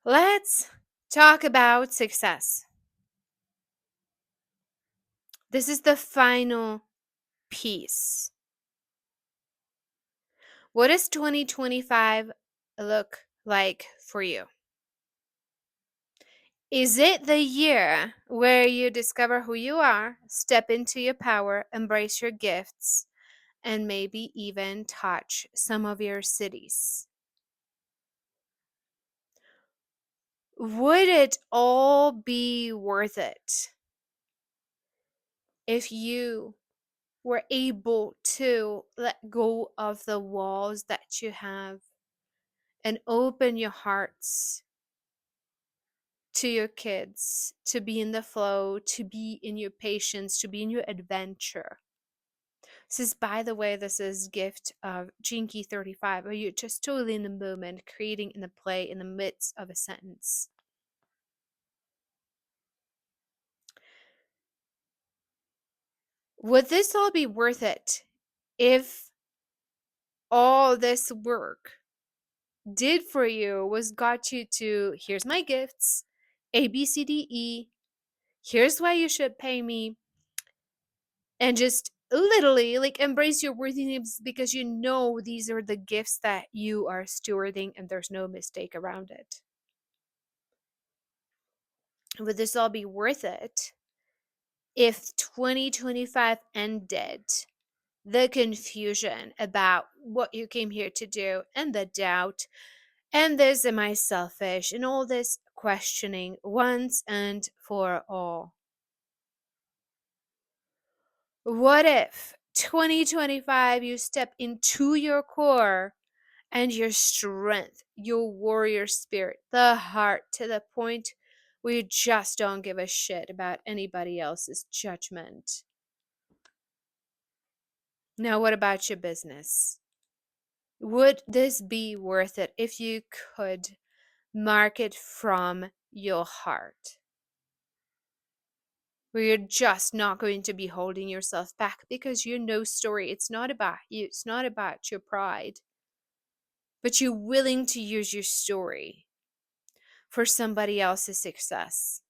Let's talk about success. This is the final piece. What does 2025 look like for you? Is it the year where you discover who you are, step into your power, embrace your gifts, and maybe even touch some of your cities? Would it all be worth it if you were able to let go of the walls that you have and open your hearts to your kids, to be in the flow, to be in your patience, to be in your adventure? This is, by the way, this is gift of Jinky 35, where you're just totally in the moment, creating in the play in the midst of a sentence. Would this all be worth it if all this work did for you was got you to, here's my gifts, A, B, C, D, E, here's why you should pay me, and just literally like embrace your worthiness because you know these are the gifts that you are stewarding and there's no mistake around it? Would this all be worth it if 2025 ended the confusion about what you came here to do and the doubt and this, am I selfish, and all this questioning once and for all? What if 2025 you step into your core and your strength, your warrior spirit, the heart, to the point where you just don't give a shit about anybody else's judgment? Now, what about your business? Would this be worth it if you could market from your heart, where you're just not going to be holding yourself back because you know story? It's not about you, it's not about your pride, but you're willing to use your story for somebody else's success.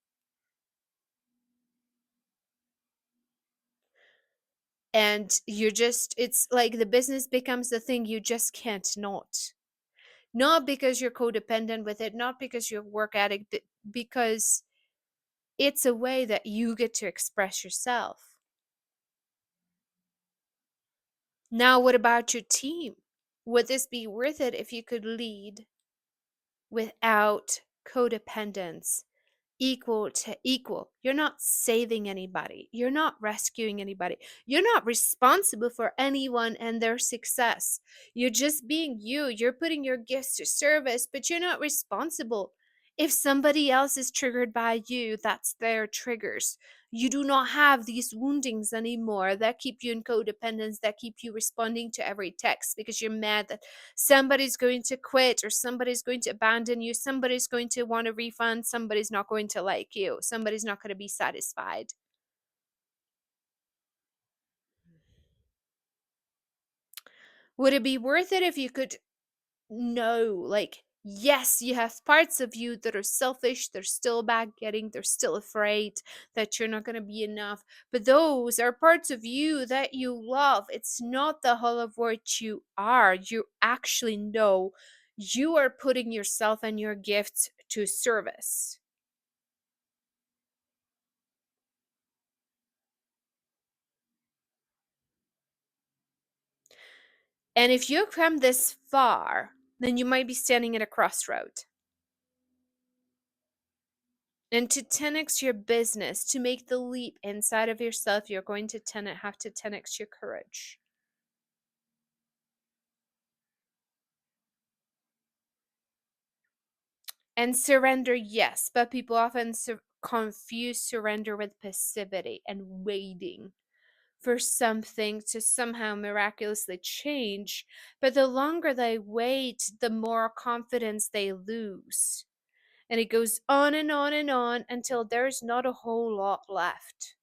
And you're just, it's like the business becomes the thing you just can't not because you're codependent with it, not because you're work addict, but because it's a way that you get to express yourself. Now, what about your team? Would this be worth it if you could lead without codependence, equal to equal? You're not saving anybody, you're not rescuing anybody, you're not responsible for anyone and their success. You're just being you, you're putting your gifts to service, but you're not responsible. If somebody else is triggered by you, that's their triggers. You do not have these woundings anymore that keep you in codependence, that keep you responding to every text because you're mad that somebody's going to quit or somebody's going to abandon you, somebody's going to want a refund, somebody's not going to like you, somebody's not going to be satisfied. Would it be worth it if you could know, like, yes, you have parts of you that are selfish, they're still back-getting, they're still afraid that you're not going to be enough, but those are parts of you that you love. It's not the whole of what you are. You actually know you are putting yourself and your gifts to service. And if you come this far, then you might be standing at a crossroad. And to 10x your business, to make the leap inside of yourself, you're going to have to 10x your courage. And surrender, yes, but people often confuse surrender with passivity and waiting for something to somehow miraculously change. But the longer they wait, the more confidence they lose. And it goes on and on and on until there's not a whole lot left.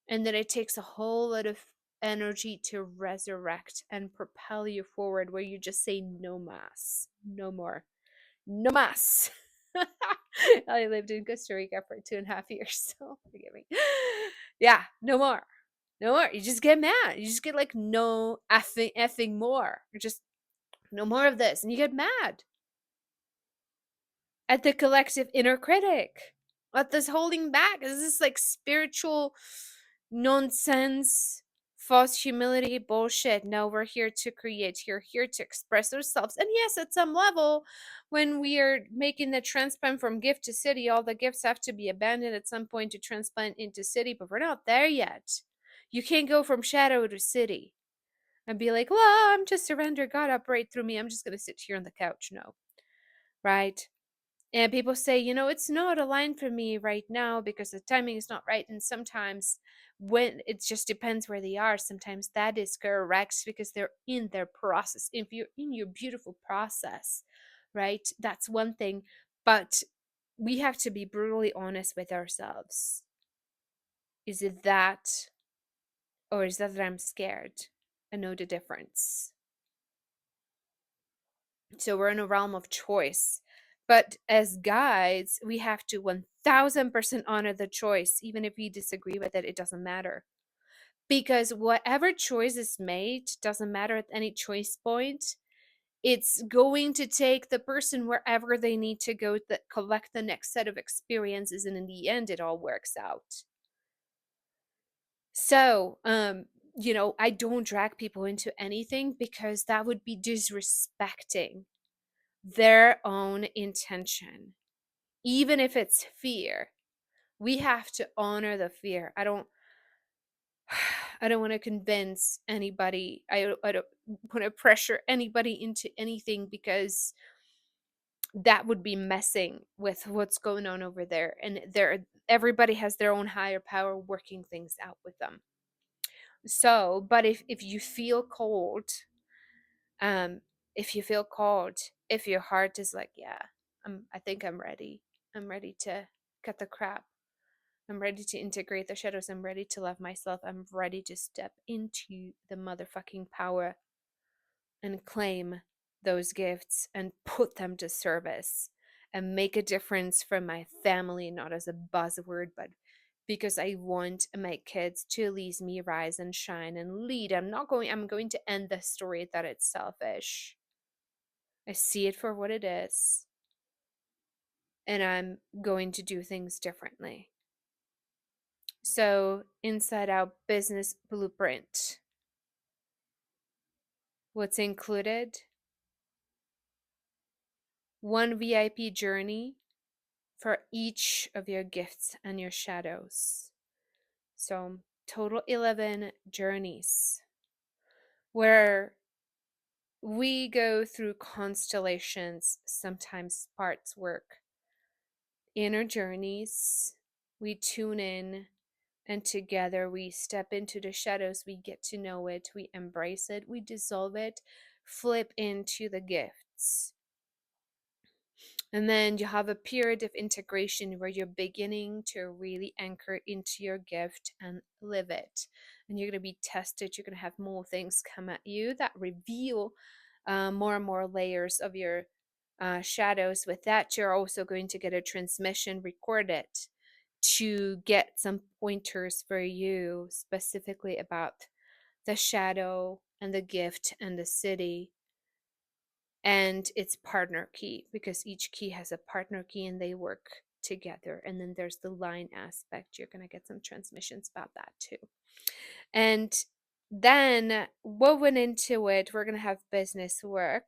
And then it takes a whole lot of energy to resurrect and propel you forward, where you just say, no mas, no more, no mas. I lived in Costa Rica for 2.5 years, so forgive me. Yeah, no more. No more. You just get mad. You just get like, no effing more. You're just, no more of this. And you get mad at the collective inner critic, at this holding back. Is this like spiritual nonsense, false humility bullshit? No, we're here to create. You're here to express ourselves. And yes, at some level, when we are making the transplant from gift to city, all the gifts have to be abandoned at some point to transplant into city, but we're not there yet. You can't go from shadow to city and be like, well, I'm just surrender. God operate through me. I'm just going to sit here on the couch. No, right? And people say, it's not aligned for me right now because the timing is not right. And sometimes when it just depends where they are, sometimes that is correct because they're in their process. If you're in your beautiful process, right? That's one thing. But we have to be brutally honest with ourselves. Is it that, or is that I'm scared? I know the difference. So we're in a realm of choice. But as guides, we have to 1000% honor the choice. Even if we disagree with it, it doesn't matter. Because whatever choice is made doesn't matter at any choice point. It's going to take the person wherever they need to go to collect the next set of experiences. And in the end, it all works out. So, I don't drag people into anything because that would be disrespecting their own intention, even if it's fear. We have to honor the fear. I don't want to convince anybody. I don't want to pressure anybody into anything because that would be messing with what's going on over there, and everybody has their own higher power working things out with them. So, but if you feel cold, um if you feel called, if your heart is like, yeah, I think I'm ready. I'm ready to cut the crap. I'm ready to integrate the shadows. I'm ready to love myself. I'm ready to step into the motherfucking power and claim those gifts and put them to service and make a difference for my family, not as a buzzword, but because I want my kids to at least me rise and shine and lead. I'm going to end the story that it's selfish. I see it for what it is, and I'm going to do things differently. So, Inside Out Business Blueprint. What's included? One VIP journey for each of your gifts and your shadows. So, total 11 journeys where we go through constellations, sometimes parts work, inner journeys. We tune in, and together we step into the shadows. We get to know it, we embrace it, we dissolve it, flip into the gifts. And then you have a period of integration where you're beginning to really anchor into your gift and live it. And you're going to be tested. You're going to have more things come at you that reveal more and more layers of your shadows. With that, you're also going to get a transmission recorded to get some pointers for you specifically about the shadow and the gift and the city and its partner key, because each key has a partner key and they work together. And then there's the line aspect. You're going to get some transmissions about that too. And then woven into it, we're going to have business work.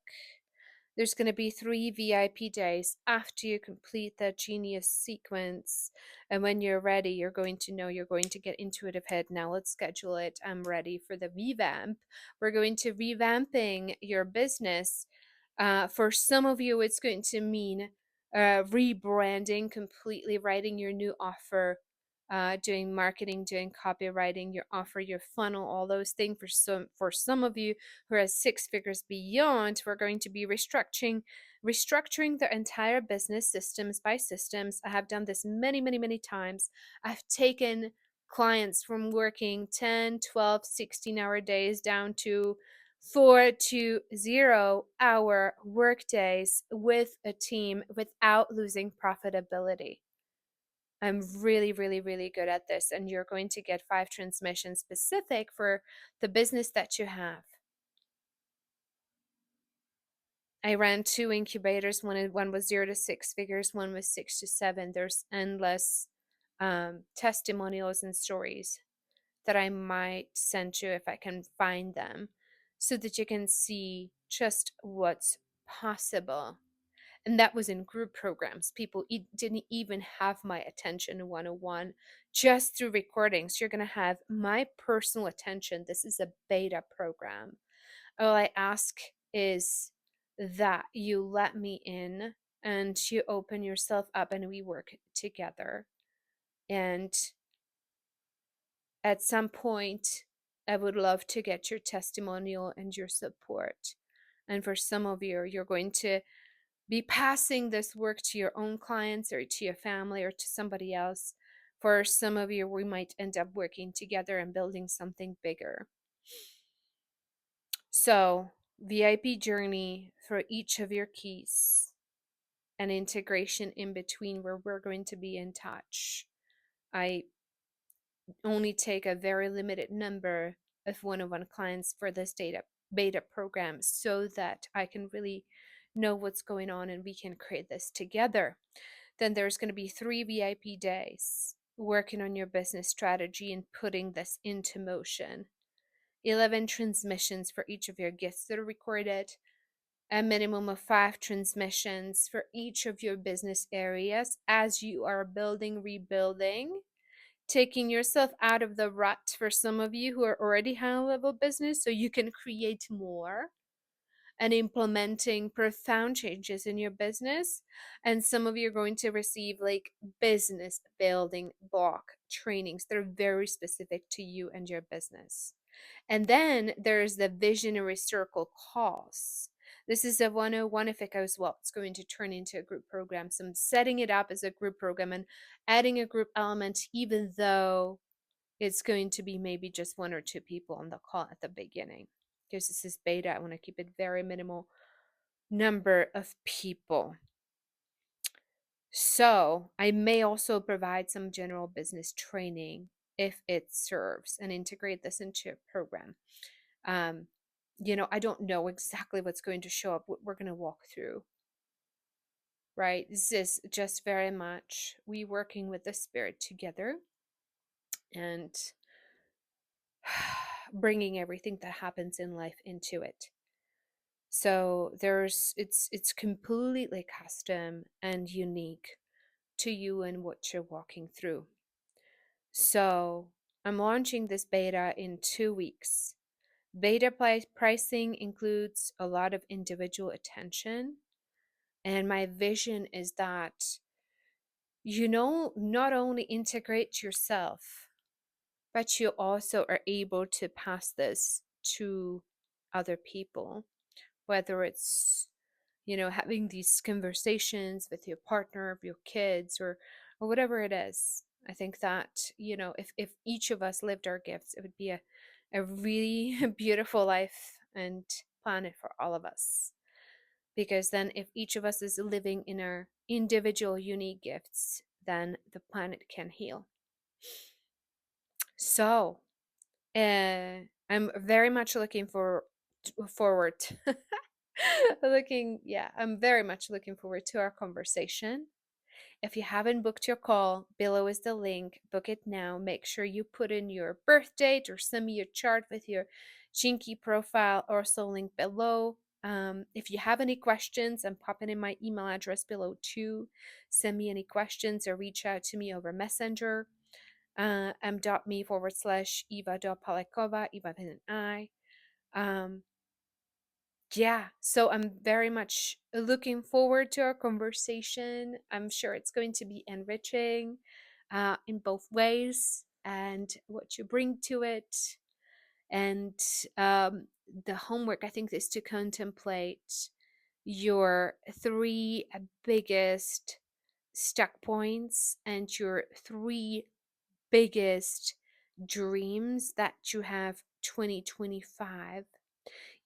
There's going to be 3 VIP days after you complete the genius sequence. And when you're ready, you're going to know, you're going to get intuitive head. Now let's schedule it. I'm ready for the revamp. We're going to revamping your business. For some of you, it's going to mean rebranding, completely writing your new offer, doing marketing, doing copywriting, your offer, your funnel, all those things. For some of you who are 6 figures beyond, we're going to be restructuring the entire business systems by systems. I have done this many, many, many times. I've taken clients from working 10, 12, 16-hour days down to 4 to 0 hour workdays with a team without losing profitability. I'm really, really, really good at this, and you're going to get 5 transmissions specific for the business that you have. I ran 2 incubators. One was 0 to 6 figures, one was 6 to 7. There's endless testimonials and stories that I might send you if I can find them, so that you can see just what's possible. And that was in group programs. People didn't even have my attention 101. Just through recordings, you're going to have my personal attention. This is a beta program. All I ask is that you let me in and you open yourself up and we work together. And at some point, I would love to get your testimonial and your support. And for some of you, you're going to be passing this work to your own clients or to your family or to somebody else. For some of you, we might end up working together and building something bigger. So, VIP journey for each of your keys, and integration in between where we're going to be in touch. I only take a very limited number of one-on-one clients for this beta program so that I can really know what's going on and we can create this together. Then there's going to be 3 VIP days working on your business strategy and putting this into motion. 11 transmissions for each of your gifts that are recorded, a minimum of 5 transmissions for each of your business areas as you are building, rebuilding, taking yourself out of the rut for some of you who are already high level business so you can create more, and implementing profound changes in your business. And some of you are going to receive like business building block trainings that are very specific to you and your business. And then there's the visionary circle calls. This is a 101. If it goes well, it's going to turn into a group program. So I'm setting it up as a group program and adding a group element, even though it's going to be maybe just 1 or 2 people on the call at the beginning. Because this is beta, I want to keep it very minimal number of people. So I may also provide some general business training if it serves and integrate this into a program. I don't know exactly what's going to show up. We're going to walk through, right? This is just very much we working with the spirit together and bringing everything that happens in life into it. So it's completely custom and unique to you and what you're walking through. So I'm launching this beta in 2 weeks. Beta pricing includes a lot of individual attention. And my vision is that, not only integrate yourself, but you also are able to pass this to other people, whether it's, having these conversations with your partner, your kids, or whatever it is. I think that, if each of us lived our gifts, it would be a really beautiful life and planet for all of us. Because then if each of us is living in our individual unique gifts, then the planet can heal. So I'm very much looking forward I'm very much looking forward to our conversation. If you haven't booked your call, below is the link. Book it now. Make sure you put in your birth date or send me your chart with your Gene Key profile, or also link below. If you have any questions, I'm popping in my email address below too. Send me any questions or reach out to me over Messenger. m.me/Eva.Palekova, Eva with an I. Yeah, so I'm very much looking forward to our conversation. I'm sure it's going to be enriching in both ways and what you bring to it. And the homework, I think, is to contemplate your 3 biggest stuck points and your 3 biggest dreams that you have 2025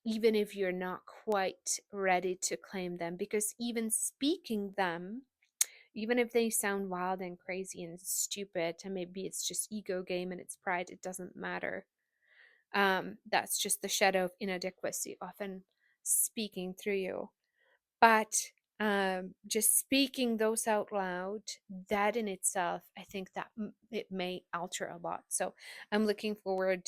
even if you're not quite ready to claim them, because even speaking them, even if they sound wild and crazy and stupid, and maybe it's just ego game and it's pride, it doesn't matter. That's just the shadow of inadequacy often speaking through you. But just speaking those out loud, that in itself, I think that it may alter a lot. So I'm looking forward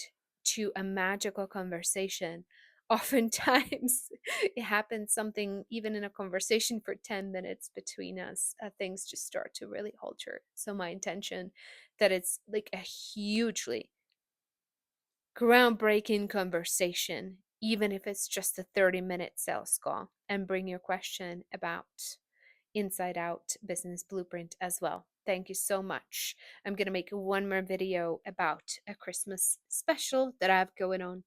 to a magical conversation. Oftentimes, it happens something even in a conversation for 10 minutes between us, things just start to really alter. So my intention that it's like a hugely groundbreaking conversation, even if it's just a 30-minute sales call, and bring your question about Inside Out Business Blueprint as well. Thank you so much. I'm going to make one more video about a Christmas special that I have going on.